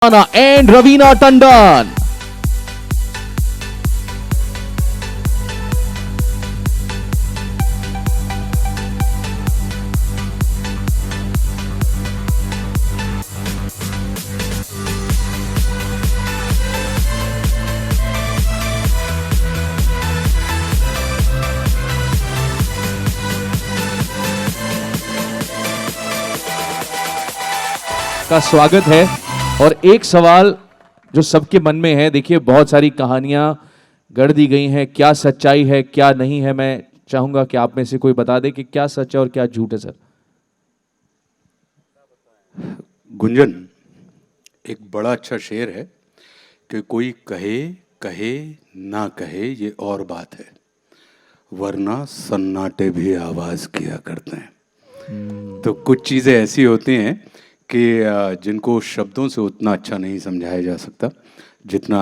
and Ravina Tandon. का स्वागत है और एक सवाल जो सबके मन में है, देखिए बहुत सारी कहानियां गढ़ दी गई हैं, क्या सच्चाई है क्या नहीं है। मैं चाहूंगा कि आप में से कोई बता दे कि क्या सच है और क्या झूठ है। सर गुंजन, एक बड़ा अच्छा शेर है कि कोई कहे कहे ना कहे ये और बात है, वरना सन्नाटे भी आवाज किया करते हैं। तो कुछ चीज़ें ऐसी होती हैं कि जिनको शब्दों से उतना अच्छा नहीं समझाया जा सकता जितना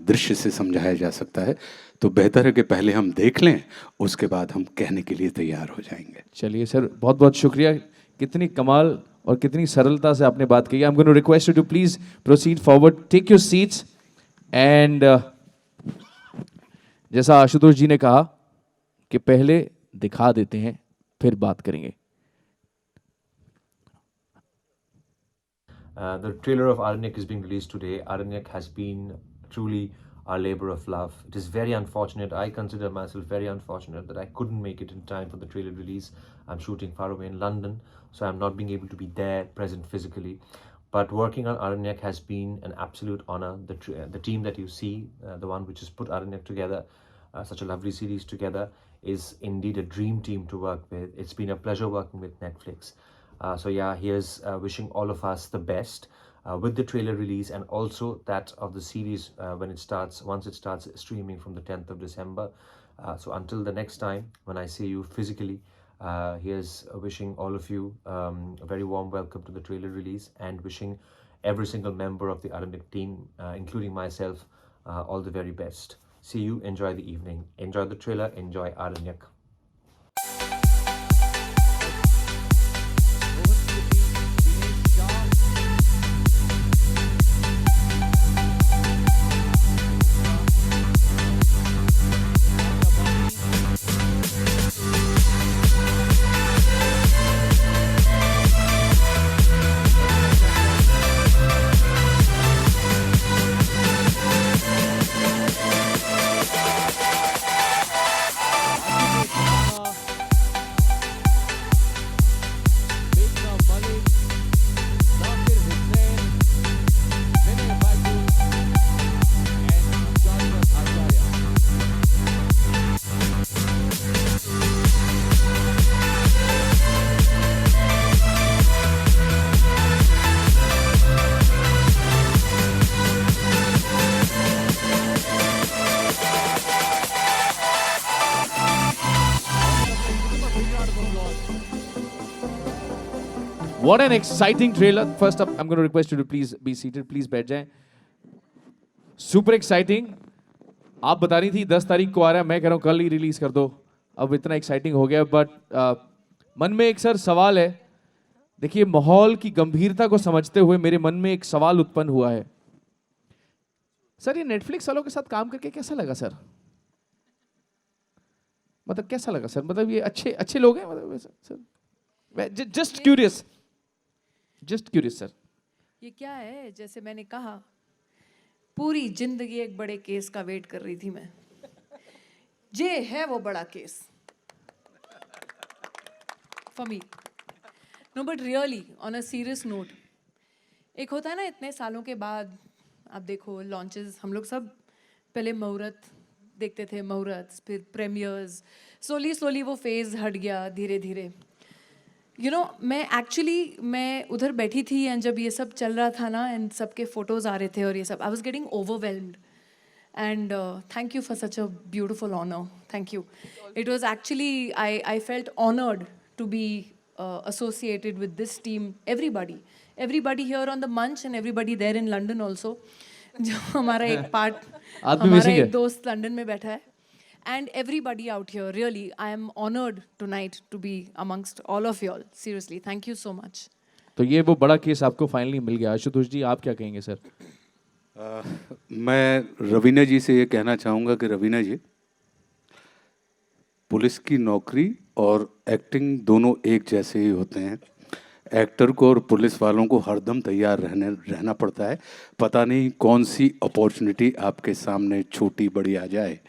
दृश्य से समझाया जा सकता है। तो बेहतर है कि पहले हम देख लें, उसके बाद हम कहने के लिए तैयार हो जाएंगे। चलिए सर, बहुत बहुत शुक्रिया। कितनी कमाल और कितनी सरलता से आपने बात की। I am going to request you to please proceed forward, take your seats and जैसा आशुतोष जी ने कहा कि पहले दिखा देते हैं फिर बात करेंगे। The trailer of Aranyak is being released today. Aranyak has been truly our labor of love. It is very unfortunate. I consider myself very unfortunate that I couldn't make it in time for the trailer release. I'm shooting far away in London, so I'm not being able to be there, present physically. But working on Aranyak has been an absolute honor. The team that you see, the one which has put Aranyak together, such a lovely series together, is indeed a dream team to work with. It's been a pleasure working with Netflix. So yeah, here's wishing all of us the best with the trailer release and also that of the series once it starts streaming from the 10th of December. So until the next time when I see you physically, here's wishing all of you a very warm welcome to the trailer release and wishing every single member of the Aranyak team, including myself, all the very best. See you, enjoy the evening, enjoy the trailer, enjoy Aranyak. What an exciting trailer. First up, I'm going to request you to please be seated. Please बैठ जाएं. Super exciting. आप बता रही थी 10 तारीख को आ रहा है, मैं कह रहा हूँ कल ही रिलीज कर दो। अब इतना एक्साइटिंग हो गया, बट मन में एक सर सवाल है। देखिए, माहौल की गंभीरता को समझते हुए मेरे मन में एक सवाल उत्पन्न हुआ है। सर, ये नेटफ्लिक्स वालों के साथ काम करके कैसा लगा सर? मतलब कैसा लगा सर? मतलब ये अच्छे लोग हैं मतलब सर? Just curious sir. ये क्या है, जैसे मैंने कहा, पूरी जिंदगी एक बड़े केस का वेट कर रही थी मैं। ये है वो बड़ा case for me. No but really on a serious note, एक होता है ना इतने सालों के बाद आप देखो लॉन्चेस, हम लोग सब पहले मुहूर्त देखते थे, मुहूर्त फिर प्रीमियर्स, स्लोली वो फेज हट गया धीरे धीरे। यू नो, मैं उधर बैठी थी एंड जब ये सब चल रहा था ना एंड सबके फोटोज आ रहे थे और ये सब, I was getting overwhelmed and thank you for such a beautiful honour. Thank you. It was actually I felt honoured to be associated with this team. Everybody here on the Munch and everybody there in London also. जो हमारा एक part, हमारा एक दोस्त London में बैठा है. And everybody out here, really, I am honored tonight to be amongst all of y'all. Seriously, thank you so much. तो ये वो बड़ा केस आपको फाइनली मिल गया। आशुतोष जी, आप क्या कहेंगे सर? मैं रवीना जी से ये कहना चाहूँगा कि रवीना जी, पुलिस की नौकरी और एक्टिंग दोनों एक जैसे ही होते हैं। एक्टर को और पुलिस वालों को हरदम तैयार रहना पड़ता है। पता नहीं कौन सी अपॉर्चुनिटी आपके सामने छोटी बड़ी आ जाए,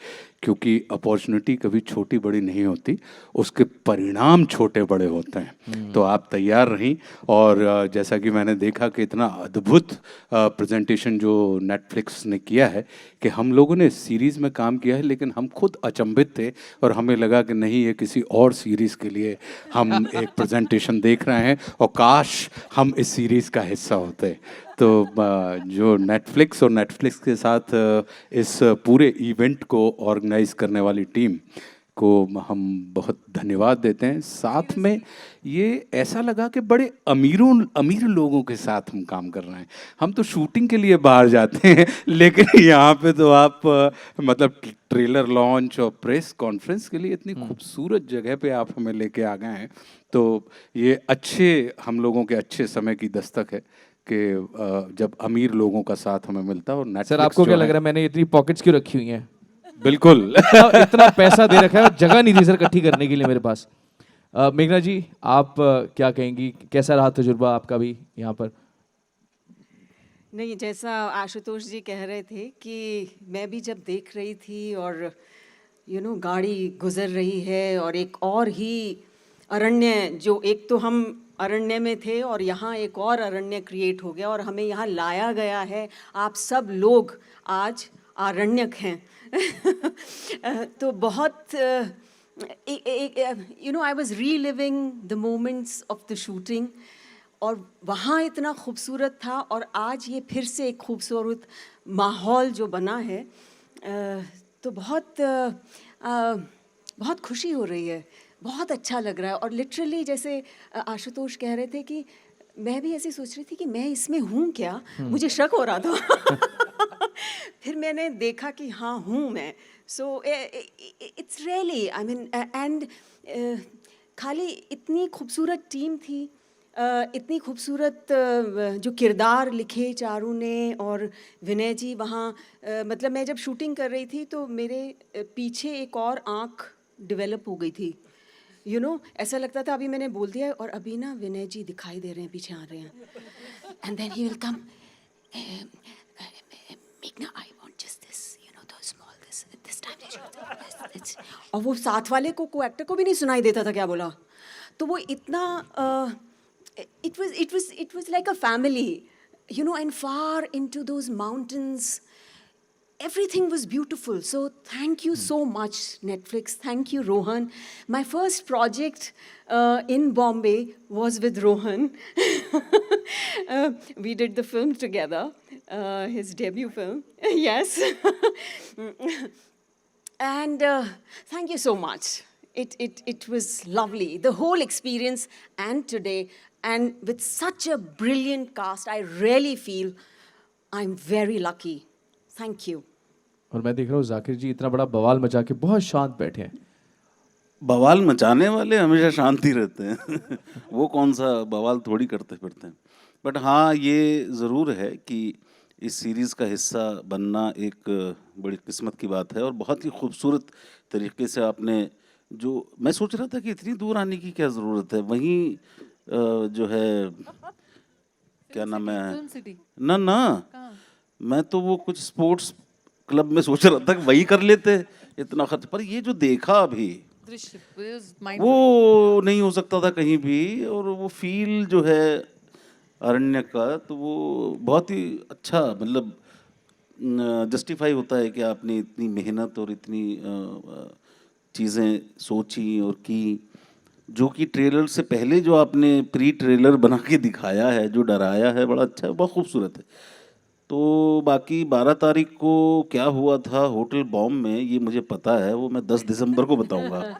क्योंकि अपॉर्चुनिटी कभी छोटी बड़ी नहीं होती, उसके परिणाम छोटे बड़े होते हैं। तो आप तैयार रहीं। और जैसा कि मैंने देखा कि इतना अद्भुत प्रेजेंटेशन जो नेटफ्लिक्स ने किया है, कि हम लोगों ने सीरीज़ में काम किया है लेकिन हम खुद अचंभित थे और हमें लगा कि नहीं, ये किसी और सीरीज़ के लिए हम एक प्रेजेंटेशन देख रहे हैं और काश हम इस सीरीज़ का हिस्सा होते। तो जो नेटफ्लिक्स और नेटफ्लिक्स के साथ इस पूरे इवेंट को ऑर्गेनाइज करने वाली टीम को हम बहुत धन्यवाद देते हैं। साथ में ये ऐसा लगा कि बड़े अमीर लोगों के साथ हम काम कर रहे हैं। हम तो शूटिंग के लिए बाहर जाते हैं, लेकिन यहाँ पे तो आप मतलब ट्रेलर लॉन्च और प्रेस कॉन्फ्रेंस के लिए इतनी खूबसूरत जगह पे आप हमें लेके आ गए हैं। तो ये हम लोगों के अच्छे समय की दस्तक है कि जब अमीर लोगों का साथ हमें मिलता है। और सर, नेटफ्लिक्स आपको जो क्या लग रहा है मैंने इतनी पॉकेट्स क्यों रखी हुई हैं? बिल्कुल इतना पैसा दे रखा है और जगह नहीं थी सर इकट्ठी करने के लिए मेरे पास। मेघना जी, आप क्या कहेंगी? कैसा रहा तजुर्बा आपका भी यहाँ पर? नहीं, जैसा आशुतोष जी कह रहे थे कि मैं भी जब देख रही थी और गाड़ी गुजर रही है और एक और ही अरण्य, जो एक तो हम अरण्य में थे और यहाँ एक और अरण्य क्रिएट हो गया और हमें यहाँ लाया गया है। आप सब लोग आज आरण्यक हैं। तो बहुत I was reliving the moments of the shooting, और वहाँ इतना खूबसूरत था और आज ये फिर से एक खूबसूरत माहौल जो बना है, तो बहुत खुशी हो रही है, बहुत अच्छा लग रहा है। और लिटरली जैसे आशुतोष कह रहे थे कि मैं भी ऐसे सोच रही थी कि मैं इसमें हूँ क्या, मुझे शक हो रहा था। फिर मैंने देखा कि हाँ हूँ मैं। So it's really, I mean, and खाली इतनी खूबसूरत टीम थी, इतनी खूबसूरत जो किरदार लिखे चारू ने और विनय जी वहाँ, मतलब मैं जब शूटिंग कर रही थी तो मेरे पीछे एक और आँख डेवलप हो गई थी। ऐसा लगता था अभी मैंने बोल दिया और अभी ना विनय जी दिखाई दे रहे हैं, पीछे आ रहे हैं, and then he will come, मेघना, I want just this, the small this time, और वो साथ वाले को एक्टर को भी नहीं सुनाई देता था क्या बोला। तो वो इतना it was like a family, and far into those mountains, everything was beautiful. So thank you so much, Netflix. Thank you, Rohan. My first project in Bombay was with Rohan. We did the film together, his debut film. Yes. And thank you so much. It was lovely, the whole experience, and today, and with such a brilliant cast, I really feel I'm very lucky. Thank you. और मैं देख रहा हूँ जाकिर जी इतना बड़ा बवाल मचा के बहुत शांत बैठे हैं। बवाल मचाने वाले हमेशा शांति रहते हैं। वो कौन सा बवाल थोड़ी करते फिरते हैं। बट हाँ, ये ज़रूर है कि इस सीरीज़ का हिस्सा बनना एक बड़ी किस्मत की बात है और बहुत ही खूबसूरत तरीके से आपने, जो मैं सोच रहा था कि इतनी दूर आने की क्या ज़रूरत है, वहीं जो है क्या नाम है, ना मैं तो वो कुछ स्पोर्ट्स क्लब में सोच रहा था कि वही कर लेते इतना खर्च, पर ये जो देखा अभी वो नहीं हो सकता था कहीं भी। और वो फील जो है अरण्य का, तो वो बहुत ही अच्छा, मतलब जस्टिफाई होता है कि आपने इतनी मेहनत और इतनी चीज़ें सोची और की, जो कि ट्रेलर से पहले जो आपने प्री ट्रेलर बना के दिखाया है, जो डराया है, बड़ा अच्छा है, बहुत खूबसूरत है। तो बाकी 12 तारीख को क्या हुआ था होटल बॉम्ब में, ये मुझे पता है, वो मैं 10 दिसंबर को बताऊंगा।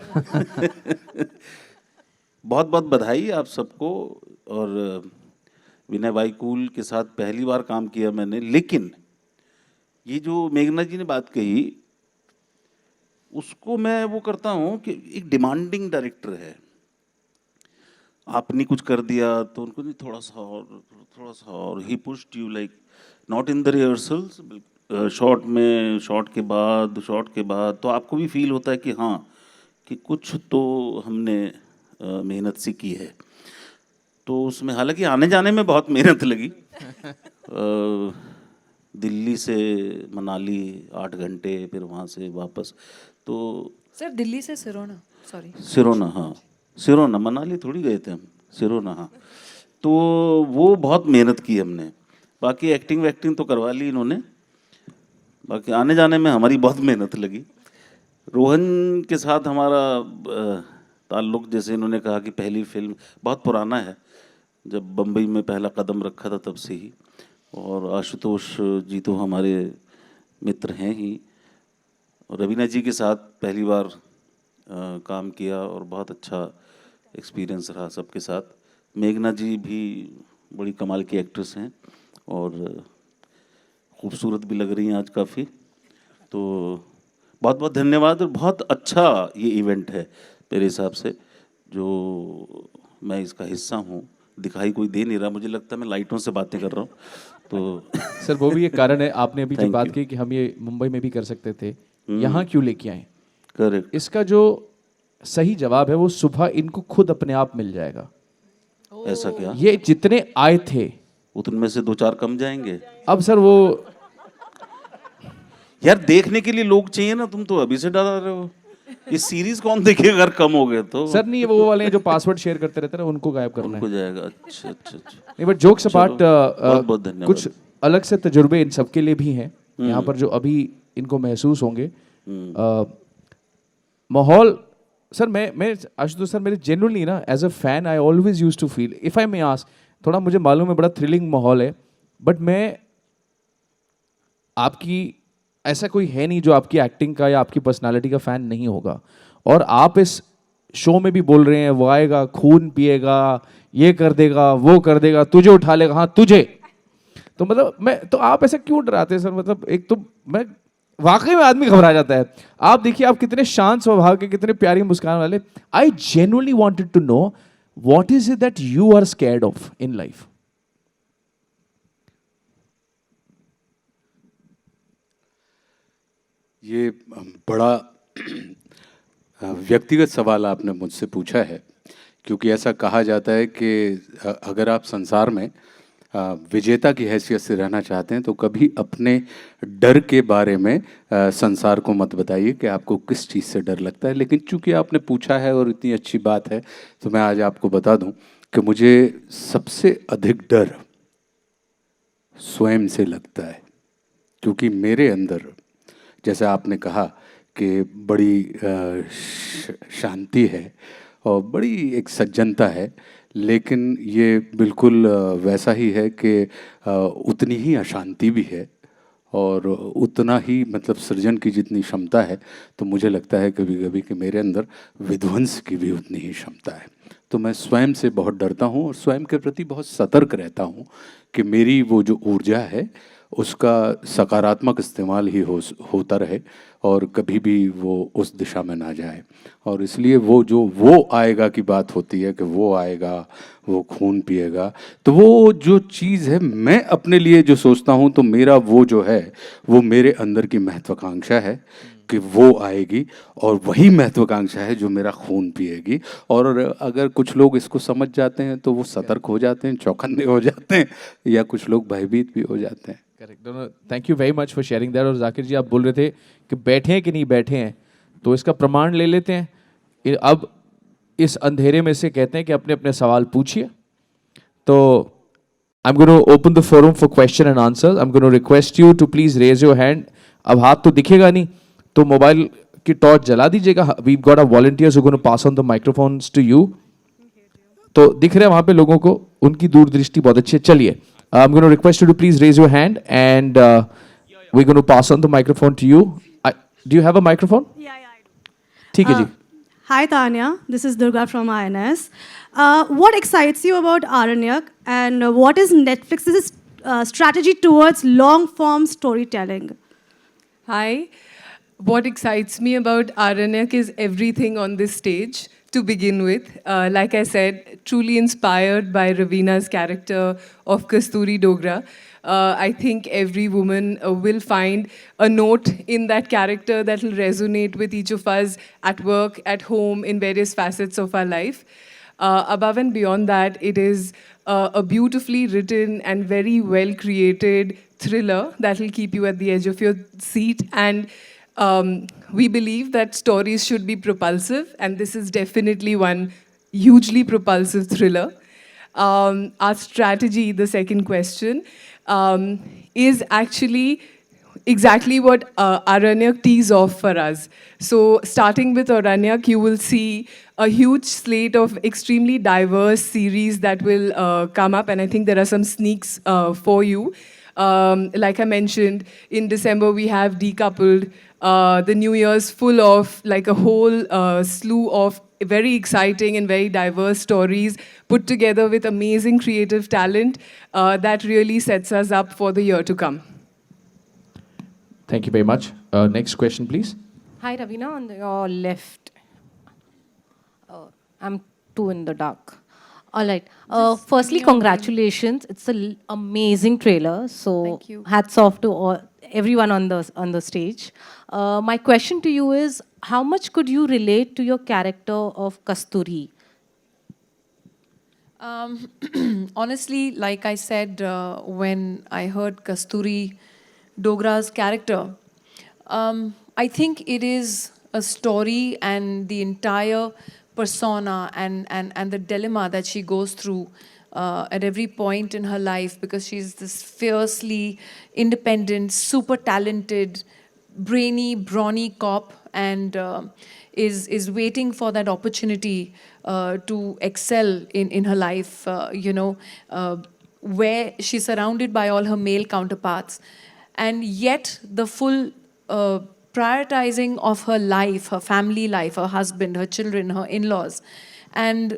बहुत बहुत बधाई आप सबको। और विनय वाईकूल के साथ पहली बार काम किया मैंने, लेकिन ये जो मेघना जी ने बात कही, उसको मैं वो करता हूँ कि एक डिमांडिंग डायरेक्टर है, आपने कुछ कर दिया तो उनको नहीं थोड़ा सा और he pushed you like not in the rehearsals, shot के बाद तो आपको भी फील होता है कि हाँ कि कुछ तो हमने मेहनत सी की है। तो उसमें हालांकि आने जाने में बहुत मेहनत लगी। दिल्ली से मनाली 8 घंटे, फिर वहाँ से वापस। तो सर दिल्ली से सिरोना, सॉरी सिरोना, हाँ सिरोना, मनाली थोड़ी गए थे हम, सिरोना हाँ। तो वो बहुत मेहनत की हमने। बाकी एक्टिंग वैक्टिंग तो करवा ली इन्होंने, बाकी आने जाने में हमारी बहुत मेहनत लगी। रोहन के साथ हमारा ताल्लुक़, जैसे इन्होंने कहा कि पहली फिल्म बहुत पुराना है, जब बम्बई में पहला कदम रखा था तब से ही। और आशुतोष जी तो हमारे मित्र हैं ही, और रवीना जी के साथ पहली बार काम किया और बहुत अच्छा एक्सपीरियंस रहा सबके साथ। मेघना जी भी बड़ी कमाल की एक्ट्रेस हैं और खूबसूरत भी लग रही हैं आज काफ़ी। तो बहुत बहुत धन्यवाद, और बहुत अच्छा ये इवेंट है मेरे हिसाब से, जो मैं इसका हिस्सा हूँ। दिखाई कोई दे नहीं रहा, मुझे लगता है मैं लाइटों से बातें कर रहा हूँ। तो सर वो भी एक कारण है, आपने अभी जो Thank बात you. की कि हम ये मुंबई में भी कर सकते थे, यहाँ क्यों लेके आए? करेक्ट, इसका जो सही जवाब है वो सुबह इनको खुद अपने आप मिल जाएगा। ऐसा क्या? ये जितने आए थे, उनमें से 2-4 कम जाएंगे? अब सर वो यार देखने के लिए लोग चाहिए ना, तुम तो अभी से डरा रहे हो। ये सीरीज कौन देखेगा अगर कम हो गए तो? सर नहीं, वो वाले हैं जो पासवर्ड शेयर करते रहते हैं ना, उनको गायब करना उनको है। जाएगा। अच्छा अच्छा अच्छा। नहीं बट जोक्स अपार्ट, बहुत बहुत धन्यवाद। कुछ अलग से तजुर्बे इन सबके लिए भी हैं यहाँ पर जो अभी इनको महसूस होंगे। माहौल सर, मैं आशुतोष सर, मेरे जेन्युइनली ना as a fan I always use to feel, if I may ask, थोड़ा मुझे मालूम है बड़ा थ्रिलिंग माहौल है, बट मैं आपकी ऐसा कोई है नहीं जो आपकी एक्टिंग का या आपकी पर्सनालिटी का फैन नहीं होगा। और आप इस शो में भी बोल रहे हैं वो आएगा, खून पिएगा, ये कर देगा, वो कर देगा, तुझे उठा लेगा, हाँ तुझे। तो मतलब मैं तो, आप ऐसा क्यों डराते हैं सर? मतलब एक तो मैं वाकई में आदमी घबरा जाता है। आप देखिए, आप कितने शांत स्वभाव के, कितने प्यारी मुस्कान वाले। I genuinely wanted to know what is it that you are scared of in life? ये बड़ा व्यक्तिगत सवाल आपने मुझसे पूछा है, क्योंकि ऐसा कहा जाता है कि अगर आप संसार में विजेता की हैसियत से रहना चाहते हैं तो कभी अपने डर के बारे में संसार को मत बताइए कि आपको किस चीज़ से डर लगता है। लेकिन चूंकि आपने पूछा है और इतनी अच्छी बात है, तो मैं आज आपको बता दूं कि मुझे सबसे अधिक डर स्वयं से लगता है, क्योंकि मेरे अंदर, जैसे आपने कहा कि बड़ी शांति है और बड़ी एक सज्जनता है, लेकिन ये बिल्कुल वैसा ही है कि उतनी ही अशांति भी है और उतना ही मतलब सृजन की जितनी क्षमता है, तो मुझे लगता है कभी कभी कि मेरे अंदर विध्वंस की भी उतनी ही क्षमता है। तो मैं स्वयं से बहुत डरता हूँ और स्वयं के प्रति बहुत सतर्क रहता हूँ कि मेरी वो जो ऊर्जा है उसका सकारात्मक इस्तेमाल ही होता रहे और कभी भी वो उस दिशा में ना जाए। और इसलिए वो आएगा की बात होती है कि वो आएगा, वो खून पिएगा, तो वो जो चीज़ है मैं अपने लिए जो सोचता हूँ, तो मेरा वो जो है वो मेरे अंदर की महत्वाकांक्षा है कि वो आएगी, और वही महत्वाकांक्षा है जो मेरा खून पिएगी। और अगर कुछ लोग इसको समझ जाते हैं तो वो सतर्क हो जाते हैं, चौकन्ने हो जाते हैं, या कुछ लोग भयभीत भी हो जाते हैं। करेक्ट, दोनों। Thank you very much for sharing that. और जाकिर जी, आप बोल रहे थे कि बैठे हैं कि नहीं बैठे हैं, तो इसका प्रमाण ले लेते हैं। अब इस अंधेरे में से कहते हैं कि अपने अपने सवाल पूछिए। तो I am going to open the forum for question and answer. I am going to request you to please raise your hand. अब हाथ तो दिखेगा नहीं, तो मोबाइल की टॉर्च जला दीजिएगा। We got a volunteers who going to pass on the microphones to you. तो दिख रहे हैं वहां पे लोगों को, उनकी दूरदृष्टि बहुत अच्छी है। चलिए, I'm going to request you to please raise your hand, and we're going to pass on the microphone to you. Do you have a microphone? Yeah, I do. ठीक है जी। Hi Tanya, this is Durga from INS. What excites you about Aranyak, and what is Netflix's strategy towards long-form storytelling? Hi. What excites me about Aranyak is everything on this stage. to begin with. Like I said, truly inspired by Ravina's character of Kasturi Dogra. I think every woman will find a note in that character that will resonate with each of us at work, at home, in various facets of our life. Above and beyond that, it is a beautifully written and very well created thriller that will keep you at the edge of your seat. And we believe that stories should be propulsive, and this is definitely one hugely propulsive thriller. Our strategy, the second question, is actually exactly what Aranyak tees off for us. So starting with Aranyak, you will see a huge slate of extremely diverse series that will come up, and I think there are some sneaks for you. Like I mentioned, in December we have Decoupled. The New Year's full of like a whole slew of very exciting and very diverse stories put together with amazing creative talent that really sets us up for the year to come. Thank you very much. Next question, please. Hi, Ravina, on your left. I'm two in the dark. All right. Firstly, congratulations. It's an amazing trailer. So Thank you. hats off to everyone on the stage. My question to you is, how much could you relate to your character of Kasturi? Honestly, like I said, when I heard Kasturi Dogra's character, I think it is a story and the entire persona and the dilemma that she goes through at every point in her life, because she's this fiercely independent, super talented, brainy, brawny cop, and is waiting for that opportunity to excel in her life, where she's surrounded by all her male counterparts. And yet the full prioritizing of her life, her family life, her husband, her children, her in-laws, and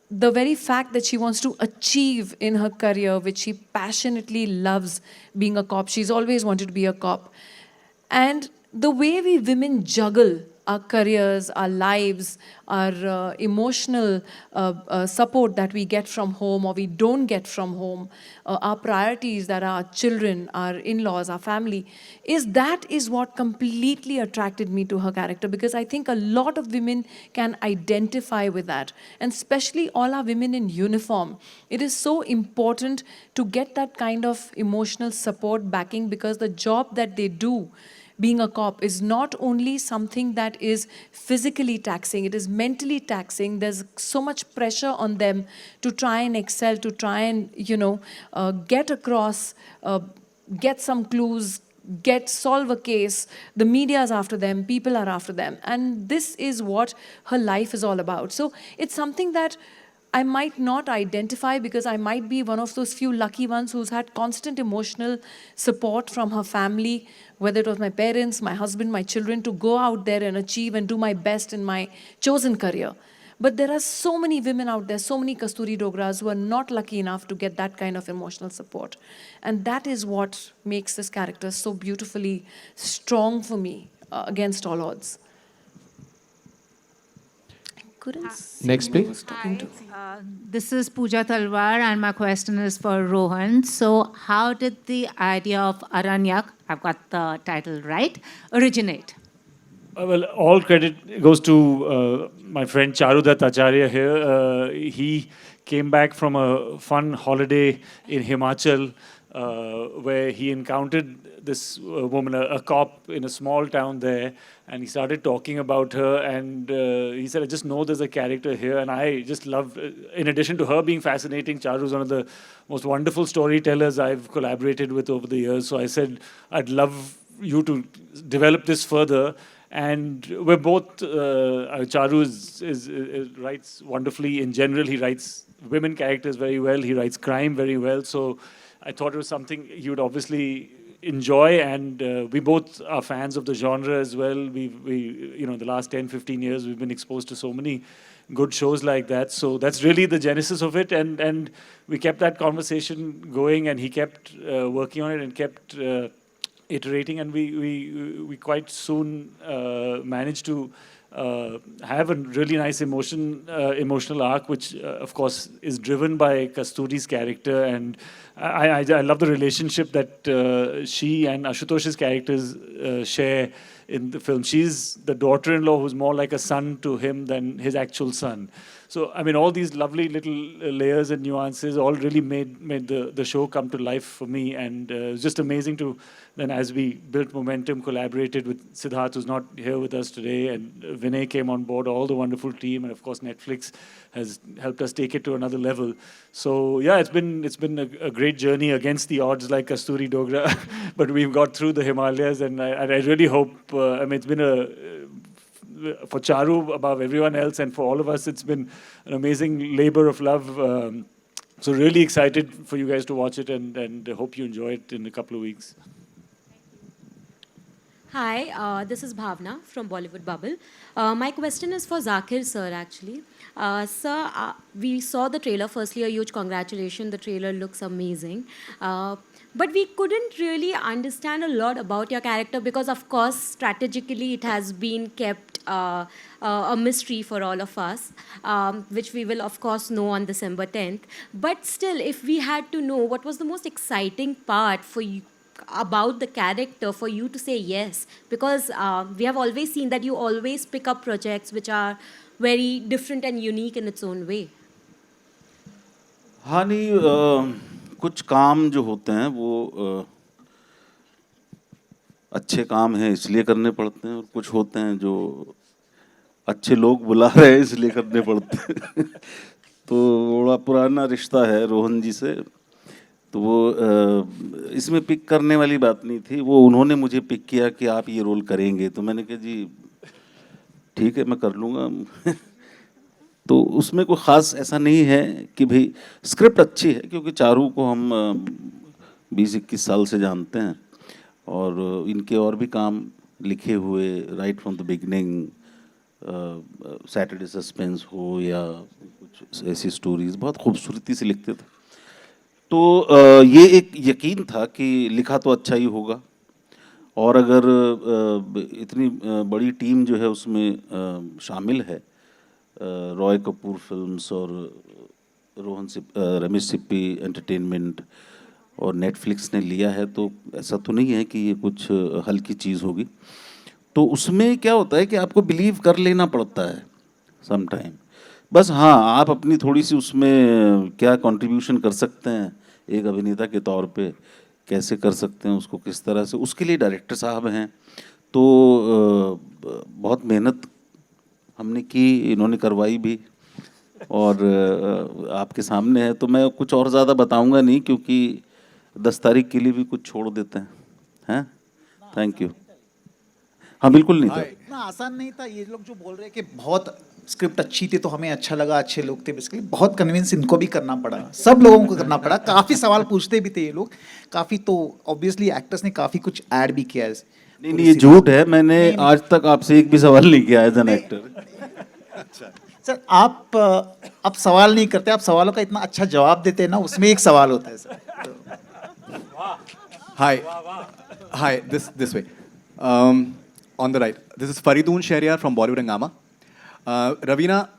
the very fact that she wants to achieve in her career, which she passionately loves, being a cop. She's always wanted to be a cop. And the way we women juggle our careers, our lives, our emotional support that we get from home or we don't get from home, our priorities that are our children, our in-laws, our family, that is what completely attracted me to her character, because I think a lot of women can identify with that, and especially all our women in uniform. It is so important to get that kind of emotional support backing, because the job that they do, being a cop, is not only something that is physically taxing, it is mentally taxing. There's so much pressure on them to try and excel, to try and, get across, get some clues, solve a case. The media is after them, people are after them. And this is what her life is all about. So it's something that I might not identify, because I might be one of those few lucky ones who's had constant emotional support from her family, whether it was my parents, my husband, my children, to go out there and achieve and do my best in my chosen career. But there are so many women out there, so many Kasturi Dogras who are not lucky enough to get that kind of emotional support. And that is what makes this character so beautifully strong for me against all odds. Next, please. This is Pooja Talwar, and my question is for Rohan. So, how did the idea of Aranyak, I've got the title right, originate? Well, all credit goes to my friend Charudat Acharya here. He came back from a fun holiday in Himachal where he encountered this woman, a cop in a small town there, and he started talking about her, and he said, I just know there's a character here, and I just love, in addition to her being fascinating, Charu is one of the most wonderful storytellers I've collaborated with over the years, so I said, I'd love you to develop this further. And we're both, Charu writes wonderfully in general. He writes women characters very well. He writes crime very well. So I thought it was something he would obviously enjoy. And we both are fans of the genre as well. We the last 10, 15 years, we've been exposed to so many good shows like that. So that's really the genesis of it. And we kept that conversation going, and he kept working on it and kept iterating, and we quite soon managed to have a really nice emotional arc, which of course is driven by Kasturi's character, and I love the relationship that she and Ashutosh's characters share in the film. She's the daughter-in-law who's more like a son to him than his actual son. So I mean, all these lovely little layers and nuances all really made the show come to life for me, and it was just amazing to then, as we built momentum, collaborated with Siddharth, who's not here with us today, and Vinay came on board, all the wonderful team, and of course Netflix has helped us take it to another level. So yeah, it's been a great journey against the odds, like Kasturi Dogra, but we've got through the Himalayas, and I really hope. I mean, it's been for Charu above everyone else, and for all of us, it's been an amazing labor of love. So really excited for you guys to watch it, and hope you enjoy it in a couple of weeks. Hi, this is Bhavna from Bollywood Bubble. My question is for Zakir sir, actually. Sir, we saw the trailer. Firstly, a huge congratulations. The trailer looks amazing. But we couldn't really understand a lot about your character because, of course, strategically it has been kept a mystery for all of us, which we will, of course, know on December 10th. But still, if we had to know what was the most exciting part for you, about the character for you to say yes, because we have always seen that you always pick up projects which are very different and unique in its own way. हाँ नहीं, कुछ काम जो होते हैं वो अच्छे काम हैं इसलिए करने पड़ते हैं, और कुछ होते हैं जो अच्छे लोग बुला रहे हैं इसलिए करने पड़ते हैं तो बड़ा पुराना रिश्ता है रोहन जी से, तो वो इसमें पिक करने वाली बात नहीं थी, वो उन्होंने मुझे पिक किया कि आप ये रोल करेंगे, तो मैंने कहा जी ठीक है मैं कर लूँगा तो उसमें कोई ख़ास ऐसा नहीं है कि भाई स्क्रिप्ट अच्छी है, क्योंकि चारू को हम 20-21 साल से जानते हैं, और इनके और भी काम लिखे हुए right from the beginning, Saturday suspense हो या कुछ ऐसी स्टोरीज बहुत खूबसूरती से लिखते थे, तो ये एक यकीन था कि लिखा तो अच्छा ही होगा, और अगर इतनी बड़ी टीम जो है उसमें शामिल है, रॉय कपूर फिल्म्स और रमेश सिप्पी एंटरटेनमेंट और नेटफ्लिक्स ने लिया है, तो ऐसा तो नहीं है कि ये कुछ हल्की चीज़ होगी, तो उसमें क्या होता है कि आपको बिलीव कर लेना पड़ता है सम टाइम, बस हाँ आप अपनी थोड़ी सी उसमें क्या कंट्रीब्यूशन कर सकते हैं एक अभिनेता के तौर पे, कैसे कर सकते हैं उसको किस तरह से, उसके लिए डायरेक्टर साहब हैं, तो बहुत मेहनत हमने की, इन्होंने करवाई भी, और आपके सामने है, तो मैं कुछ और ज़्यादा बताऊंगा नहीं, क्योंकि 10 तारीख के लिए भी कुछ छोड़ देते हैं थैंक यू। हाँ बिल्कुल नहीं था, इतना आसान नहीं था, ये लोग जो बोल रहे हैं कि बहुत स्क्रिप्ट अच्छी थी तो हमें अच्छा लगा, अच्छे लोग थे, बेसिकली बहुत कन्विंस इनको भी करना पड़ा, सब लोगों को करना पड़ा, काफ़ी सवाल पूछते भी थे ये लोग काफ़ी, तो ऑब्वियसली एक्टर्स ने काफ़ी कुछ ऐड भी किया है। नहीं ये झूठ है, मैंने आज तक आपसे एक भी सवाल नहीं किया एज एन एक्टर। अच्छा सर, आप सवाल नहीं करते, आप सवालों का इतना अच्छा जवाब देते हैं ना, उसमें एक सवाल होता है sir. Hi, this way. On the right, this is Faridoon Shahryar from Bollywood Hungama. Ravina,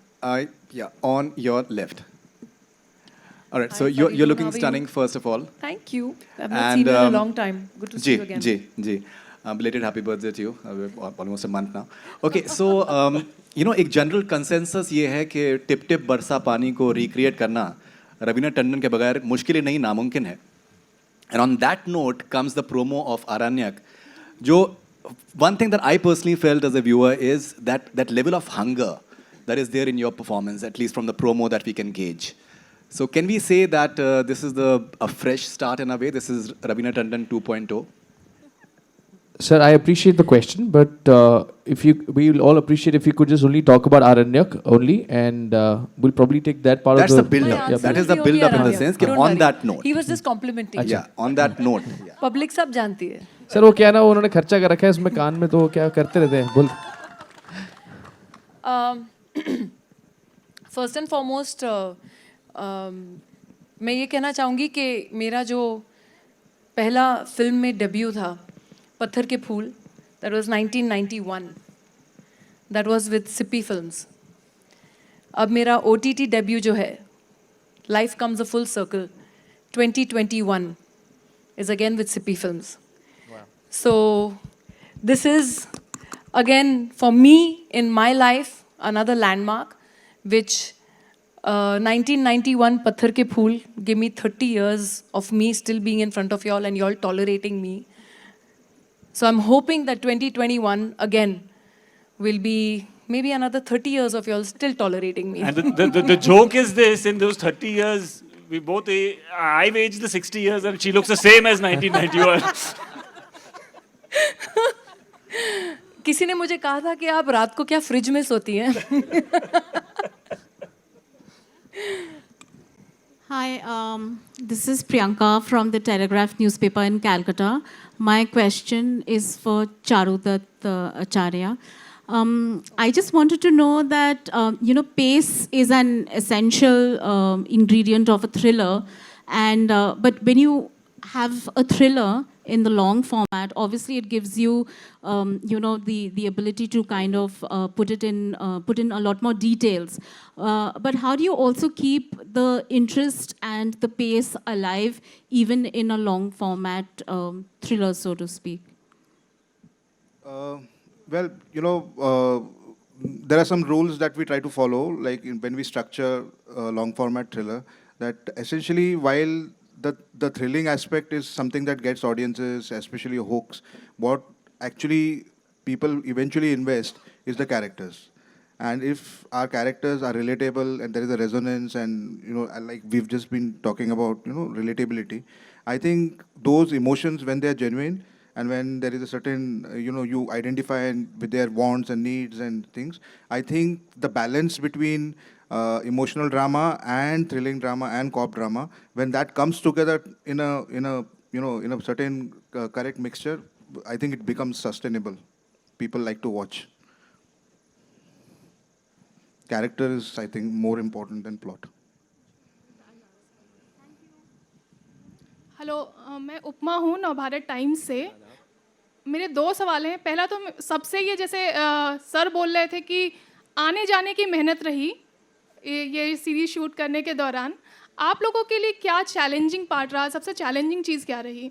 yeah, on your left. All right, so Hi, you're Faridoon, looking how are stunning, you? first of all. Thank you. I've not seen you in a long time. Good to see you again. Ji. Belated happy birthday to you. We're almost a month now. Okay, so you know, एक general consensus ये है कि tip tip बरसा पानी को recreate करना रवीना टंडन के बगैर मुश्किल ही नहीं, नामुमकिन है. And on that note comes the promo of Aranyak. जो one thing that I personally felt as a viewer is that level of hunger that is there in your performance, at least from the promo that we can gauge. So can we say that this is a fresh start in a way? This is Ravina Tandon 2.0? Sir, I appreciate the question, but we will all appreciate if you could just only talk about Aranyak only, and we'll probably take that part That's of the build-up. Yeah, that is the build-up in the sense that on that note. He was just complimenting. Yeah, on that note. Yeah. Public सब जानती है. Sir वो क्या ना, उन्होंने खर्चा कर रखा है उसमें कान में, तो वो क्या करते रहते हैं, बोल. फर्स्ट एंड फॉरमोस्ट मैं ये कहना चाहूँगी कि मेरा जो पहला फिल्म में डेब्यू था, पत्थर के फूल, that was 1991. That was with Sippy Films. अब मेरा OTT debut जो है, Life Comes a Full Circle, 2021, is again with Sippy Films. So this is again for me in my life another landmark, which 1991 Patthar Ke Phool give me 30 years of me still being in front of y'all and y'all tolerating me. So I'm hoping that 2021 again will be maybe another 30 years of y'all still tolerating me. And the joke is this: in those 30 years, we both I've aged the 60 years, and she looks the same as 1991. किसी ने मुझे कहा था कि आप रात को क्या फ्रिज में सोती हैं? Hi, this is Priyanka from the Telegraph newspaper in Calcutta. My question is for Charudat Acharya. I just wanted to know that, pace is an essential ingredient of a thriller. But when you have a thriller in the long format, obviously it gives you, the ability to kind of put in a lot more details. But how do you also keep the interest and the pace alive, even in a long format thriller, so to speak? Well, there are some rules that we try to follow, like when we structure a long format thriller, that essentially while the thrilling aspect is something that gets audiences, especially hooks, what actually people eventually invest is the characters. And if our characters are relatable and there is a resonance and, like we've just been talking about, relatability, I think those emotions, when they're genuine and when there is a certain, you identify with their wants and needs and things, I think the balance between emotional drama and thrilling drama and cop drama, when that comes together in a certain correct mixture, I think it becomes sustainable. People like to watch. Character is, I think, more important than plot. Hello मैं उपमा हूँ Navbharat times से. मेरे दो सवाल हैं. पहला तो सबसे ये जैसे सर बोल रहे थे कि आने जाने की मेहनत रही ये सीरीज शूट करने के दौरान, आप लोगों के लिए क्या चैलेंजिंग पार्ट रहा, सबसे चैलेंजिंग चीज़ क्या रही?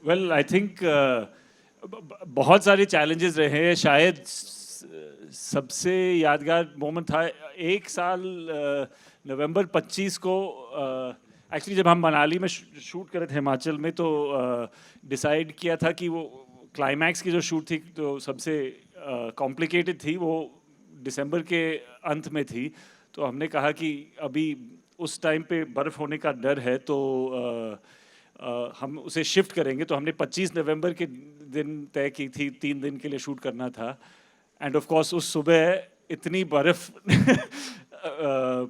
Well, I think बहुत सारे challenges रहे हैं. शायद सबसे यादगार मोमेंट था एक साल नवंबर 25 को एक्चुअली जब हम मनाली में शूट कर रहे थे हिमाचल में, तो डिसाइड किया था कि वो क्लाइमैक्स की जो शूट थी तो सबसे कॉम्प्लिकेटेड थी, वो दिसंबर के अंत में थी. तो हमने कहा कि अभी उस टाइम पे बर्फ़ होने का डर है तो हम उसे शिफ्ट करेंगे. तो हमने 25 नवंबर के दिन तय की थी, 3 दिन के लिए शूट करना था. एंड ऑफ कोर्स उस सुबह इतनी बर्फ़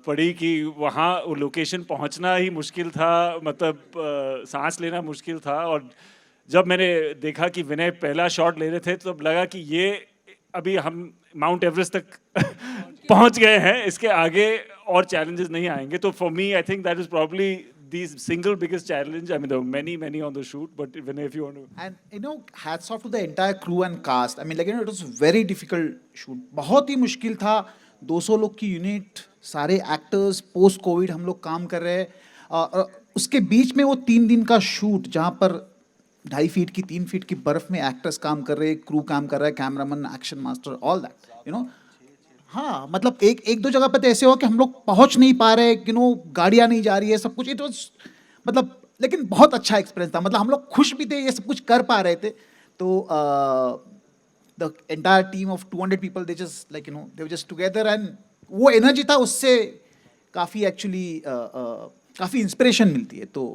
पड़ी कि वहाँ लोकेशन पहुँचना ही मुश्किल था, मतलब सांस लेना मुश्किल था. और जब मैंने देखा कि विनय पहला शॉट ले रहे थे तो लगा कि ये अभी हम माउंट एवरेस्ट तक पहुँच गए हैं, इसके आगे और challenges नहीं आएंगे. तो for me, I think that is probably the single biggest challenge. I mean, there were many on the shoot, but Vinay, if you want to. And hats off to the entire crew and cast. I mean, it was very difficult shoot. बहुत ही मुश्किल था. 200 लोग की unit, सारे actors, post Covid हम लोग काम कर रहे हैं. उसके बीच में वो 3 दिन का शूट जहाँ पर 2.5 फीट की 3 फीट की बर्फ में एक्टर्स काम कर रहे हैं, क्रू काम कर रहा है, cameraman, action master, all that. हाँ, मतलब एक दो जगह पे तो ऐसे हो कि हम लोग पहुंच नहीं पा रहे, गाड़ियाँ नहीं जा रही है, सब कुछ. इट वाज मतलब, लेकिन बहुत अच्छा एक्सपीरियंस था. मतलब हम लोग खुश भी थे, ये सब कुछ कर पा रहे थे. तो the entire team of 200 people, they just like they were just together, and वो एनर्जी था, उससे काफ़ी एक्चुअली काफ़ी इंस्पिरेशन मिलती है. तो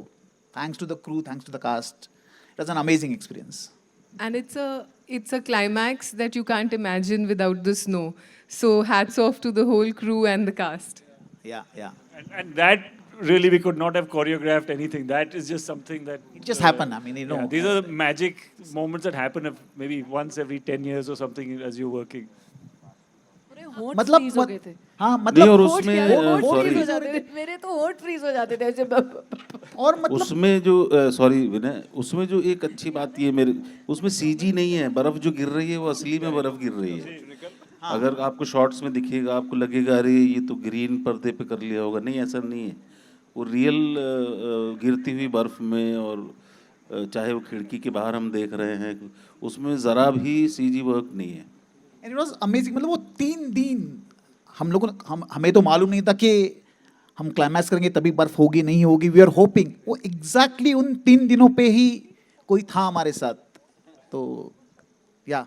thanks to the crew, thanks to the cast. It was an amazing experience. And it's a climax that you can't imagine without the snow. So hats off to the whole crew and the cast. Yeah. And that really we could not have choreographed anything. That is just something that it just happened. I mean, yeah, these are the magic moments that happen maybe once every 10 years or something as you're working. होंठ मतलब freeze हो गए थे। हाँ नहीं, मतलब और होंठ उसमें क्या है? होंठ सॉरी freeze हो जाते थे। मेरे तो होंठ फ्रीज हो जाते थे ऐसे और मतलब उसमें जो सॉरी विनय, उसमें जो एक अच्छी बात ये मेरे, उसमें सीजी नहीं है, बर्फ जो गिर रही है वो असली में बर्फ गिर रही है। अगर आपको शॉर्ट्स में दिखेगा आपको लगेगा अरे ये तो ग्रीन पर्दे पे कर लिया होगा, नहीं ऐसा नहीं है, वो रियल गिरती हुई बर्फ में, और चाहे वो खिड़की के बाहर हम देख रहे हैं उसमें ज़रा भी सीजी वर्क नहीं है। And it was amazing. मतलब वो 3 दिन हम लोगों हमें तो मालूम नहीं था कि हम क्लाइमैक्स करेंगे तभी बर्फ होगी नहीं होगी, वी आर होपिंग वो एग्जैक्टली उन 3 दिनों पे ही कोई था हमारे साथ। तो या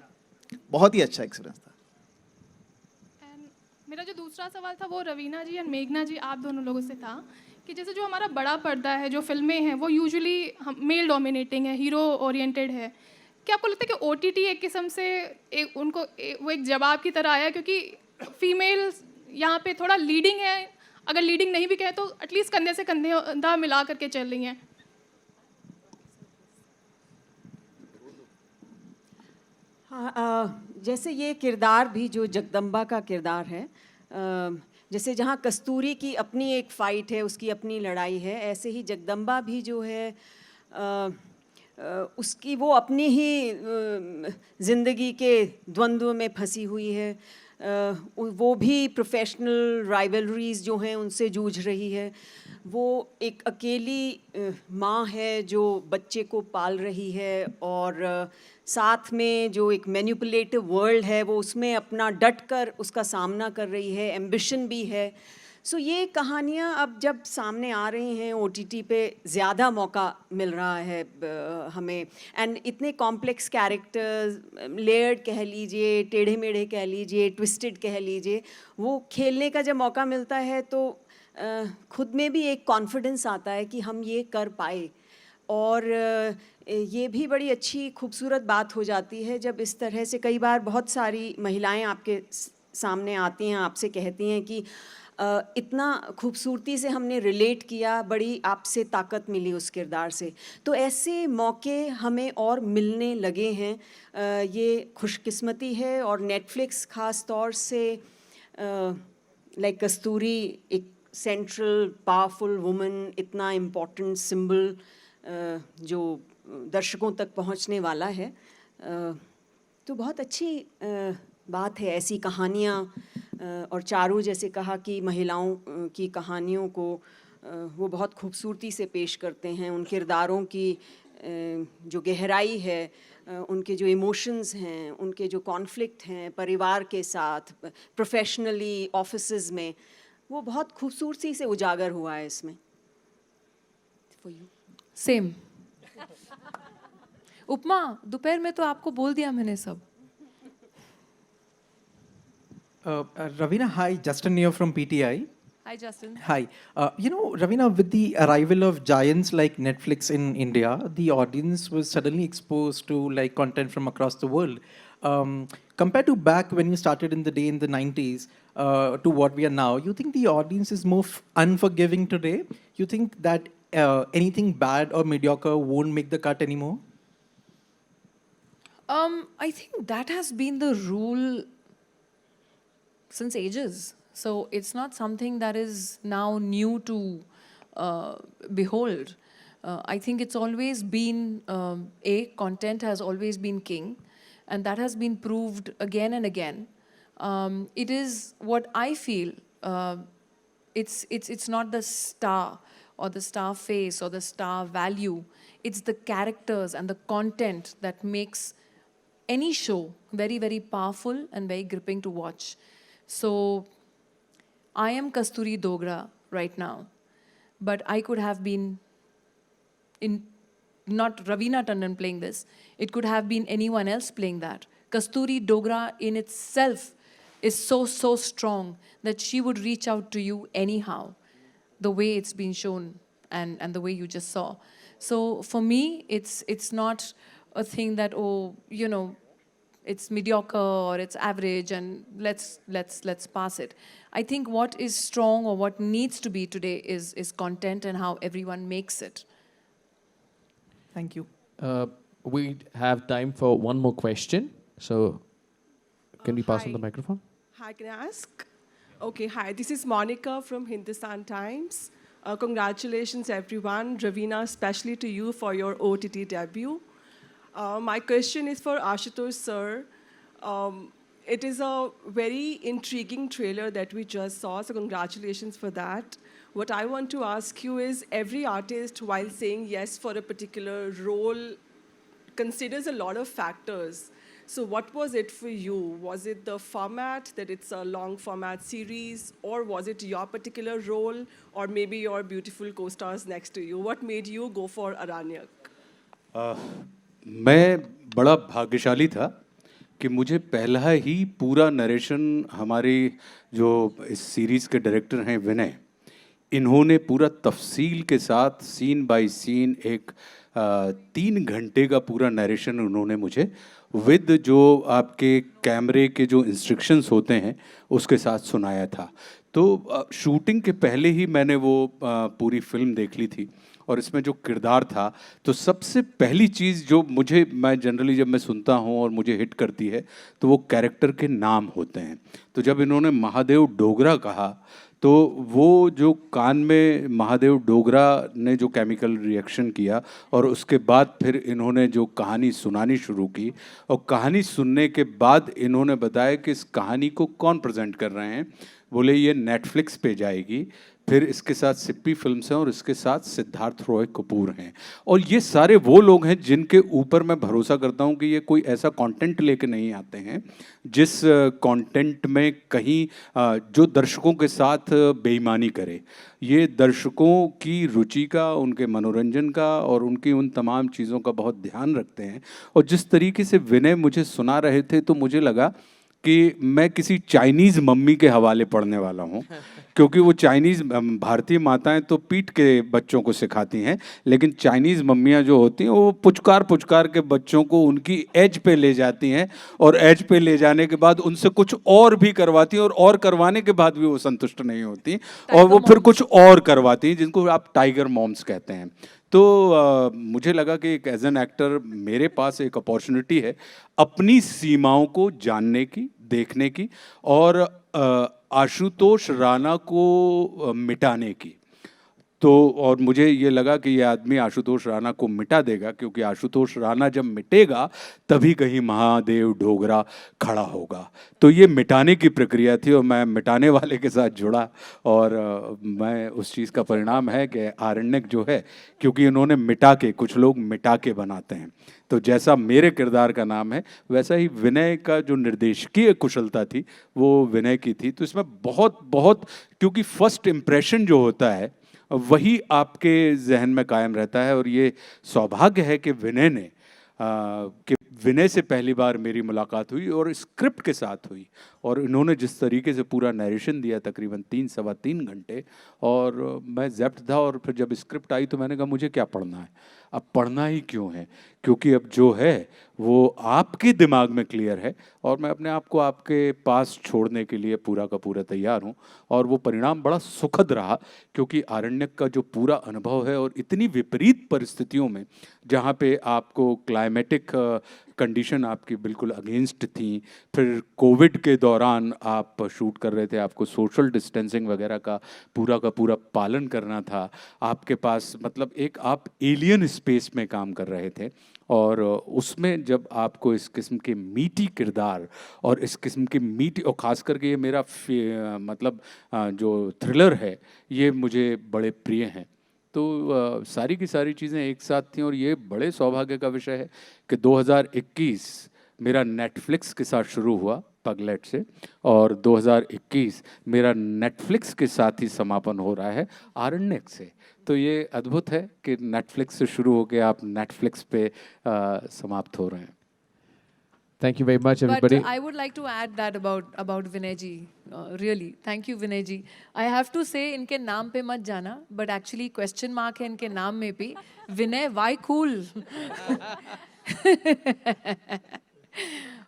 बहुत ही अच्छा एक्सपीरियंस था। मेरा जो दूसरा सवाल था वो रवीना जी एंड मेघना जी आप दोनों लोगों से था कि जैसे जो हमारा बड़ा पर्दा है, जो फिल्में हैं वो यूजुअली मेल डोमिनेटिंग है, हीरो ओरिएंटेड है। क्या आपको लगता है कि OTT एक किस्म से वो एक जवाब की तरह आया, क्योंकि फीमेल यहाँ पे थोड़ा लीडिंग है, अगर लीडिंग नहीं भी कहे तो एटलीस्ट कंधे से कंधा मिला करके चल रही हैं। हाँ, जैसे ये किरदार भी जो जगदम्बा का किरदार है, जैसे जहाँ कस्तूरी की अपनी एक फ़ाइट है, उसकी अपनी लड़ाई है, ऐसे ही जगदम्बा भी जो है उसकी वो अपनी ही ज़िंदगी के द्वंद्व में फंसी हुई है। वो भी प्रोफेशनल राइवलरीज़ जो हैं उनसे जूझ रही है। वो एक अकेली माँ है जो बच्चे को पाल रही है, और साथ में जो एक मैनिपुलेटिव वर्ल्ड है वो उसमें अपना डट कर उसका सामना कर रही है, एम्बिशन भी है। सो ये कहानियाँ अब जब सामने आ रही हैं OTT पे, ज़्यादा मौका मिल रहा है हमें। एंड इतने कॉम्प्लेक्स कैरेक्टर्स, लेयर्ड कह लीजिए, टेढ़े मेढ़े कह लीजिए, ट्विस्टेड कह लीजिए, वो खेलने का जब मौका मिलता है तो खुद में भी एक कॉन्फिडेंस आता है कि हम ये कर पाए। और ये भी बड़ी अच्छी खूबसूरत बात हो जाती है जब इस तरह से कई बार बहुत सारी महिलाएं आपके सामने आती हैं, आपसे कहती हैं कि इतना खूबसूरती से हमने रिलेट किया, बड़ी आपसे ताकत मिली उस किरदार से। तो ऐसे मौके हमें और मिलने लगे हैं, ये खुशकिस्मती है। और नेटफ्लिक्स ख़ास तौर से लाइक कस्तूरी एक सेंट्रल पावरफुल वुमन, इतना इम्पोर्टेंट सिंबल जो दर्शकों तक पहुंचने वाला है, तो बहुत अच्छी बात है ऐसी कहानियाँ। और चारू जैसे कहा कि महिलाओं की कहानियों को वो बहुत खूबसूरती से पेश करते हैं, उन किरदारों की जो गहराई है, उनके जो इमोशंस हैं, उनके जो कॉन्फ्लिक्ट हैं परिवार के साथ, प्रोफेशनली, ऑफिसेज में, वो बहुत खूबसूरती से उजागर हुआ है इसमें। सेम। उपमा, दोपहर में तो आपको बोल दिया मैंने सब। Ravina, hi, Justin here from PTI. Hi, Justin. Hi. Ravina, with the arrival of giants like Netflix in India, the audience was suddenly exposed to like content from across the world. Compared to back when you started in the day in the 90s to what we are now, you think the audience is more unforgiving today? You think that anything bad or mediocre won't make the cut anymore? I think that has been the rule since ages. So it's not something that is now new to behold. I think it's always been, content has always been king, and that has been proved again and again. It is what I feel, it's not the star or the star face or the star value. It's the characters and the content that makes any show very, very powerful and very gripping to watch. So I am Kasturi Dogra right now, but I could have been not Ravina Tandon playing this. It could have been anyone else playing that. Kasturi Dogra in itself is so strong that she would reach out to you anyhow, the way it's been shown and the way you just saw. So for me, it's not a thing that, it's mediocre or it's average and let's pass it. I think what is strong or what needs to be today is content and how everyone makes it. Thank you. We have time for one more question. So can we pass on the microphone? Hi, can I ask? Okay, hi, this is Monica from Hindustan Times. Congratulations, everyone. Ravina, especially to you for your OTT debut. My question is for Ashutosh sir. It is a very intriguing trailer that we just saw, so congratulations for that. What I want to ask you is, every artist, while saying yes for a particular role, considers a lot of factors. So what was it for you? Was it the format, that it's a long format series, or was it your particular role, or maybe your beautiful co-stars next to you? What made you go for Aranyak? मैं बड़ा भाग्यशाली था कि मुझे पहला ही पूरा narration हमारे जो इस सीरीज़ के डायरेक्टर हैं विनय, इन्होंने पूरा तफसील के साथ सीन बाय सीन एक 3 घंटे का पूरा नरेशन उन्होंने मुझे विद जो आपके कैमरे के जो इंस्ट्रक्शंस होते हैं उसके साथ सुनाया था। तो शूटिंग के पहले ही मैंने वो पूरी फिल्म देख ली थी और इसमें जो किरदार था, तो सबसे पहली चीज़ जो मैं जनरली जब मैं सुनता हूँ और मुझे हिट करती है तो वो कैरेक्टर के नाम होते हैं। तो जब इन्होंने महादेव डोगरा कहा तो वो जो कान में महादेव डोगरा ने जो केमिकल रिएक्शन किया और उसके बाद फिर इन्होंने जो कहानी सुनानी शुरू की और कहानी सुनने के बाद इन्होंने बताया कि इस कहानी को कौन प्रेजेंट कर रहे हैं। बोले ये नेटफ्लिक्स पे जाएगी, फिर इसके साथ सिप्पी फिल्म्स हैं और इसके साथ सिद्धार्थ रॉय कपूर हैं और ये सारे वो लोग हैं जिनके ऊपर मैं भरोसा करता हूँ कि ये कोई ऐसा कंटेंट लेके नहीं आते हैं जिस कंटेंट में कहीं जो दर्शकों के साथ बेईमानी करे। ये दर्शकों की रुचि का, उनके मनोरंजन का और उनकी उन तमाम चीज़ों का बहुत ध्यान रखते हैं। और जिस तरीके से विनय मुझे सुना रहे थे तो मुझे लगा कि मैं किसी चाइनीज़ मम्मी के हवाले पढ़ने वाला हूँ, क्योंकि वो चाइनीज़ भारतीय माताएं तो पीट के बच्चों को सिखाती हैं, लेकिन चाइनीज़ मम्मियाँ जो होती हैं वो पुचकार पुचकार के बच्चों को उनकी एज पे ले जाती हैं और एज पे ले जाने के बाद उनसे कुछ और भी करवाती हैं और करवाने के बाद भी वो संतुष्ट नहीं होती और वो फिर कुछ और करवाती हैं, जिनको आप टाइगर मॉम्स कहते हैं। तो मुझे लगा कि एक एज एन एक्टर मेरे पास एक अपॉर्चुनिटी है अपनी सीमाओं को जानने की, देखने की और आशुतोष राणा को मिटाने की। तो और मुझे ये लगा कि ये आदमी आशुतोष राणा को मिटा देगा, क्योंकि आशुतोष राणा जब मिटेगा तभी कहीं महादेव डोगरा खड़ा होगा। तो ये मिटाने की प्रक्रिया थी और मैं मिटाने वाले के साथ जुड़ा और मैं उस चीज़ का परिणाम है कि आरण्यक जो है, क्योंकि इन्होंने मिटा के, कुछ लोग मिटा के बनाते हैं, तो जैसा मेरे किरदार का नाम है वैसा ही विनय का जो निर्देशकीय कुशलता थी वो विनय की थी। तो इसमें बहुत बहुत, क्योंकि फर्स्ट इम्प्रेशन जो होता है वही आपके जहन में कायम रहता है और ये सौभाग्य है कि विनय से पहली बार मेरी मुलाकात हुई और स्क्रिप्ट के साथ हुई और इन्होंने जिस तरीके से पूरा नरेशन दिया तकरीबन 3-3.25 घंटे, और मैं ज़ब्त था। और फिर जब स्क्रिप्ट आई तो मैंने कहा मुझे क्या पढ़ना है, अब पढ़ना ही क्यों है, क्योंकि अब जो है वो आपके दिमाग में क्लियर है और मैं अपने आप को आपके पास छोड़ने के लिए पूरा का पूरा तैयार हूँ। और वो परिणाम बड़ा सुखद रहा, क्योंकि आरण्यक का जो पूरा अनुभव है और इतनी विपरीत परिस्थितियों में जहाँ पे आपको क्लाइमेटिक कंडीशन आपकी बिल्कुल अगेंस्ट थी, फिर कोविड के दौरान आप शूट कर रहे थे, आपको सोशल डिस्टेंसिंग वगैरह का पूरा पालन करना था, आपके पास मतलब एक आप एलियन स्पेस में काम कर रहे थे और उसमें जब आपको इस किस्म के मीठी किरदार और इस किस्म के मीठी, और ख़ास करके ये मेरा मतलब जो थ्रिलर है ये मुझे बड़े प्रिय हैं। तो सारी की सारी चीज़ें एक साथ थीं और ये बड़े सौभाग्य का विषय है कि 2021 मेरा नेटफ्लिक्स के साथ शुरू हुआ पगलेट से और 2021 मेरा नेटफ्लिक्स के साथ ही समापन हो रहा है आरण्यक से। तो ये अद्भुत है कि नेटफ्लिक्स से शुरू होकर आप नेटफ्लिक्स पे समाप्त हो रहे हैं। Thank you very much, everybody. But I would like to add that about Vinay ji. Really, thank you, Vinay ji. I have to say, इनके नाम पे मत जाना, but actually question mark है इनके नाम में भी. Vinay, why cool?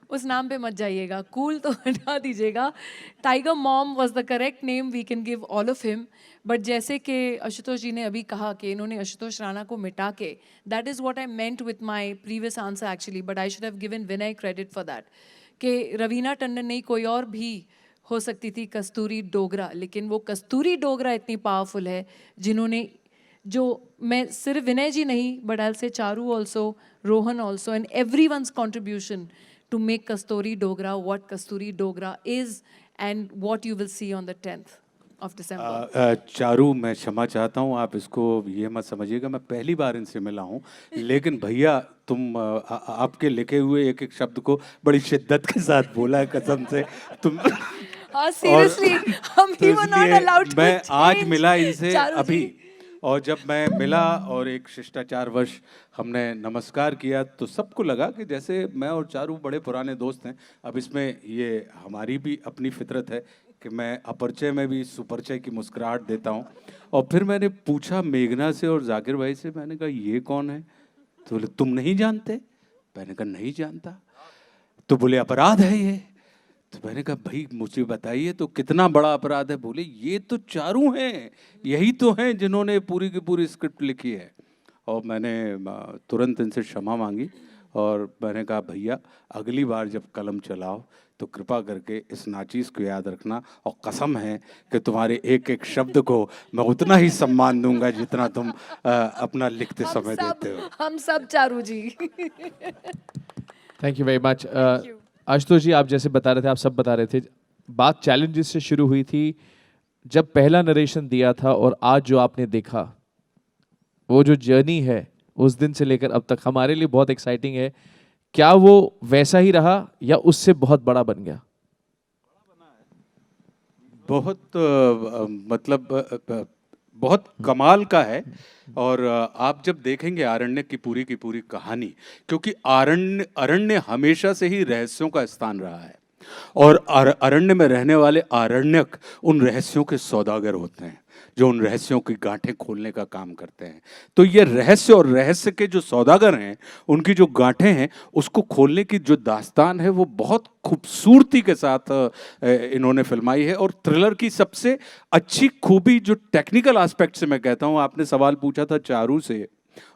उस नाम पे मत जाइएगा, कूल तो हटा दीजिएगा। Tiger mom was the correct name we can give all of him, but जैसे कि आशुतोष जी ने अभी कहा कि इन्होंने आशुतोष राणा को मिटा के, that is what I meant with my previous answer actually, but I should have given Vinay credit for that, कि रवीना टंडन नहीं कोई और भी हो सकती थी कस्तूरी डोगरा, लेकिन वो कस्तूरी डोगरा इतनी पावरफुल है जिन्होंने, जो मैं सिर्फ विनय जी नहीं but I say Charu also, Rohan also, and every one's contribution to make Kasturi Dogra what Kasturi Dogra is and what you will see on the 10th of December. Charu, मैं क्षमा चाहता हूँ, आप इसको ये मत समझिएगा, मैं पहली बार इनसे मिला हूँ, लेकिन भैया तुम आपके लिखे हुए एक एक शब्द को बड़ी शिद्दत के साथ बोला है, कसम से तुम। सीरियसली हम ही वर नॉट अलाउड टू। मैं आज मिला इनसे चारू अभी, जी। और जब मैं मिला और एक शिष्टाचारवश हमने नमस्कार किया तो सबको लगा कि जैसे मैं और चारू बड़े पुराने दोस्त हैं। अब इसमें ये हमारी भी अपनी फितरत है कि मैं अपरिचय में भी सुपरिचय की मुस्कुराहट देता हूँ। और फिर मैंने पूछा मेघना से और जाकिर भाई से, मैंने कहा ये कौन है? तो बोले तुम नहीं जानते? मैंने कहा नहीं जानता। तो बोले अपराध है ये। तो मैंने कहा भाई मुझे बताइए तो कितना बड़ा अपराध है? बोले ये तो चारू हैं, यही तो हैं जिन्होंने पूरी की पूरी स्क्रिप्ट लिखी है। और मैंने तुरंत इनसे क्षमा मांगी और मैंने कहा भैया अगली बार जब कलम चलाओ तो कृपा करके इस नाचीज़ को याद रखना, और कसम है कि तुम्हारे एक एक शब्द को मैं उतना ही सम्मान दूंगा जितना तुम अपना लिखते समय देते हो। हम सब Charu ji. Thank you very much. Ashutosh ji, आप जैसे बता रहे थे, आप सब बता रहे थे, बात चैलेंजेस से शुरू हुई थी। जब पहला नरेशन दिया था और आज जो आपने देखा, वो जो जर्नी है उस दिन से लेकर अब तक हमारे लिए बहुत एक्साइटिंग है। क्या वो वैसा ही रहा या उससे बहुत बड़ा बन गया? बहुत बहुत कमाल का है। और आप जब देखेंगे आरण्यक की पूरी कहानी, क्योंकि अरण्य हमेशा से ही रहस्यों का स्थान रहा है, और अरण्य में रहने वाले आरण्यक उन रहस्यों के सौदागर होते हैं जो उन रहस्यों की गांठें खोलने का काम करते हैं। तो ये रहस्य और रहस्य के जो सौदागर हैं, उनकी जो गांठें हैं, उसको खोलने की जो दास्तान है वो बहुत खूबसूरती के साथ इन्होंने फिल्माई है। और थ्रिलर की सबसे अच्छी खूबी जो टेक्निकल एस्पेक्ट से मैं कहता हूँ, आपने सवाल पूछा था चारू से,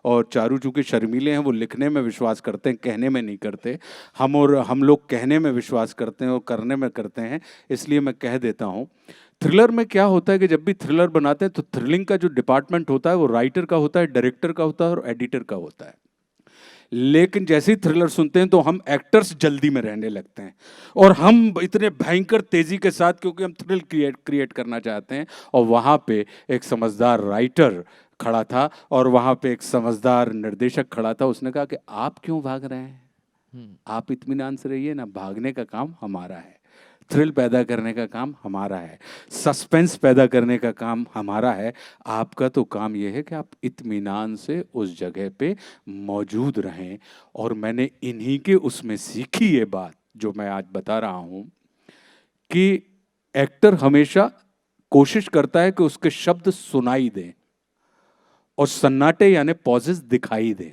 और चारू चूँकि शर्मीले हैं, वो लिखने में विश्वास करते हैं, कहने में नहीं करते। हम लोग कहने में विश्वास करते हैं और करने में करते हैं, इसलिए मैं कह देता हूँ। थ्रिलर में क्या होता है कि जब भी थ्रिलर बनाते हैं तो थ्रिलिंग का जो डिपार्टमेंट होता है वो राइटर का होता है, डायरेक्टर का होता है और एडिटर का होता है। लेकिन जैसे ही थ्रिलर सुनते हैं तो हम एक्टर्स जल्दी में रहने लगते हैं, और हम इतने भयंकर तेजी के साथ, क्योंकि हम थ्रिल क्रिएट करना चाहते हैं। और वहाँ पे एक समझदार राइटर खड़ा था और वहाँ पे एक समझदार निर्देशक खड़ा था। उसने कहा कि आप क्यों भाग रहे हैं, आप इत्मीनान से रहिए ना, भागने का काम हमारा है, थ्रिल पैदा करने का काम हमारा है, सस्पेंस पैदा करने का काम हमारा है। आपका तो काम यह है कि आप इत्मीनान से उस जगह पे मौजूद रहें। और मैंने इन्हीं के उसमें सीखी ये बात जो मैं आज बता रहा हूँ कि एक्टर हमेशा कोशिश करता है कि उसके शब्द सुनाई दें और सन्नाटे यानी पॉजेस दिखाई दें।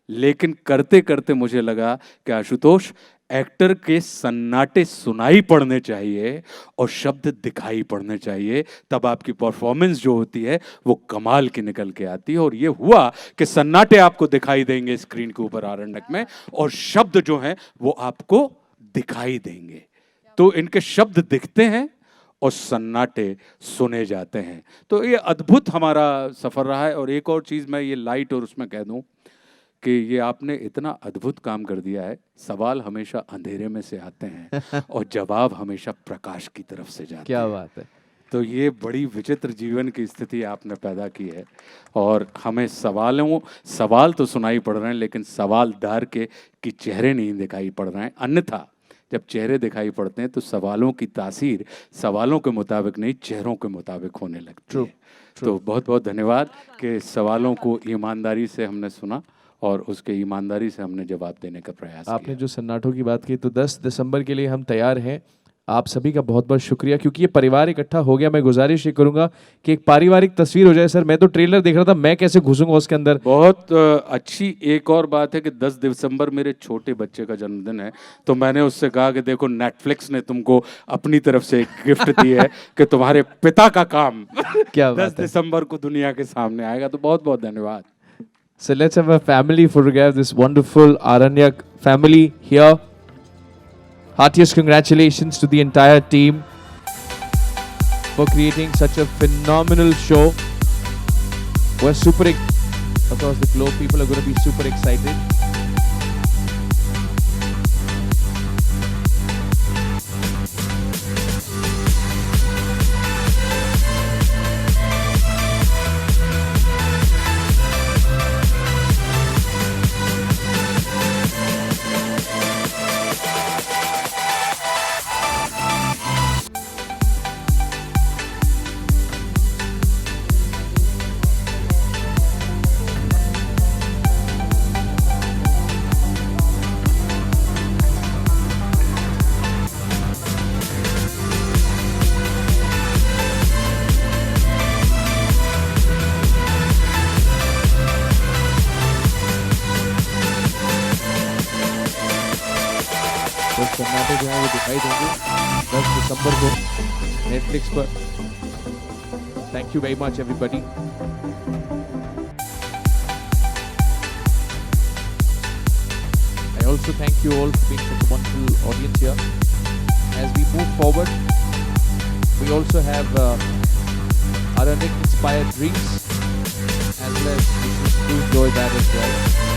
लेकिन करते करते मुझे लगा कि आशुतोष, एक्टर के सन्नाटे सुनाई पड़ने चाहिए और शब्द दिखाई पड़ने चाहिए, तब आपकी परफॉर्मेंस जो होती है वो कमाल की निकल के आती है। और ये हुआ कि सन्नाटे आपको दिखाई देंगे स्क्रीन के ऊपर आरण्यक में, और शब्द जो हैं वो आपको दिखाई देंगे। तो इनके शब्द दिखते हैं और सन्नाटे सुने जाते हैं। तो ये अद्भुत हमारा सफ़र रहा है। और एक और चीज़ मैं ये लाइट और उसमें कह दूं कि ये आपने इतना अद्भुत काम कर दिया है। सवाल हमेशा अंधेरे में से आते हैं और जवाब हमेशा प्रकाश की तरफ से जाते हैं। क्या बात है। तो ये बड़ी विचित्र जीवन की स्थिति आपने पैदा की है, और हमें सवाल तो सुनाई पड़ रहे हैं, लेकिन सवालदार के चेहरे नहीं दिखाई पड़ रहे हैं। अन्यथा जब चेहरे दिखाई पड़ते हैं तो सवालों की तासीर सवालों के मुताबिक नहीं, चेहरों के मुताबिक होने लगती है। तो बहुत बहुत धन्यवाद कि सवालों को ईमानदारी से हमने सुना और उसके ईमानदारी से हमने जवाब देने का प्रयास किया। आपने जो सन्नाटों की बात की, तो 10 दिसंबर के लिए हम तैयार हैं। आप सभी का बहुत बहुत शुक्रिया, क्योंकि ये परिवार इकट्ठा हो गया। मैं गुजारिश ये करूंगा कि एक पारिवारिक तस्वीर हो जाए। सर, मैं तो ट्रेलर देख रहा था, मैं कैसे घुसूंगा उसके अंदर। बहुत अच्छी एक और बात है कि 10 दिसंबर मेरे छोटे बच्चे का जन्मदिन है, तो मैंने उससे कहा कि देखो नेटफ्लिक्स ने तुमको अपनी तरफ से एक गिफ्ट दी है कि तुम्हारे पिता का काम क्या 10 दिसंबर को दुनिया के सामने आएगा। तो बहुत बहुत धन्यवाद। So let's have a family photograph, this wonderful Aranyak family here. Heartiest congratulations to the entire team for creating such a phenomenal show. We're across the globe, people are going to be super excited. सन्नाटे जो है वो दिखाई देंगे 10 दिसंबर को Netflix पर. Thank you very much everybody. I also thank you all for being such a wonderful audience here. As we move forward, we also have Aranik Inspired Dreams, as well as we should enjoy that as well.